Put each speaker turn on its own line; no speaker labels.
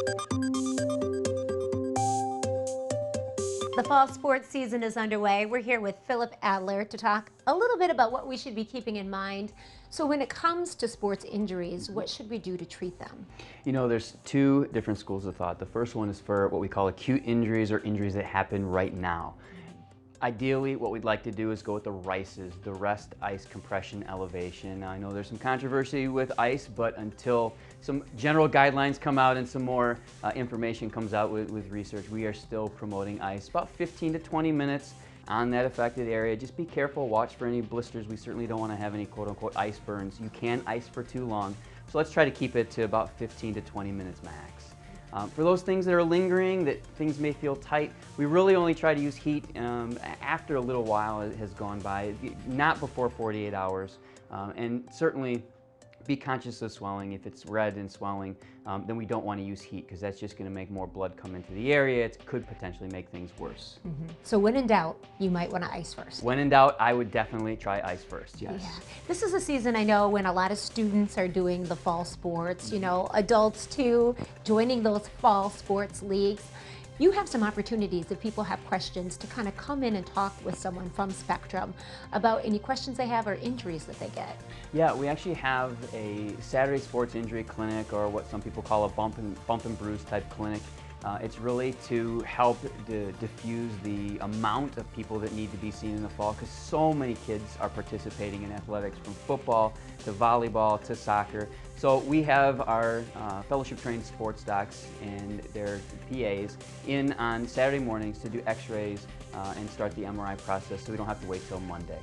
The fall sports season is underway. We're here with Phillip Adler to talk a little bit about what we should be keeping in mind. So when it comes to sports injuries, what should we do to treat them?
You know, there's two different schools of thought. The first one is for what we call acute injuries or injuries that happen right now. Ideally, what we'd like to do is go with the RICEs, the rest, ice, compression, elevation. Now, I know there's some controversy with ice, but until some general guidelines come out and some more information comes out with research, we are still promoting ice. About 15 to 20 minutes on that affected area. Just be careful, watch for any blisters. We certainly don't want to have any quote-unquote ice burns. You can ice for too long, so let's try to keep it to about 15 to 20 minutes max. For those things that are lingering, that things may feel tight, we really only try to use heat after a little while has gone by, not before 48 hours. And certainly be conscious of swelling. If it's red and swelling, then we don't want to use heat because that's just going to make more blood come into the area. It could potentially make things worse.
So when in doubt, you might want to ice first.
When in doubt, I would definitely try ice first, yes.
Yeah. This is a season, I know, when a lot of students are doing the fall sports, you know, adults too, joining those fall sports leagues. You have some opportunities if people have questions to kind of come in and talk with someone from Spectrum about any questions they have or injuries that they get.
Yeah, we actually have a Saturday sports injury clinic, or what some people call a bump and bruise type clinic. It's really to help diffuse the amount of people that need to be seen in the fall, because so many kids are participating in athletics, from football to volleyball to soccer. So we have our fellowship trained sports docs and their PAs in on Saturday mornings to do x-rays and start the MRI process, so we don't have to wait till Monday.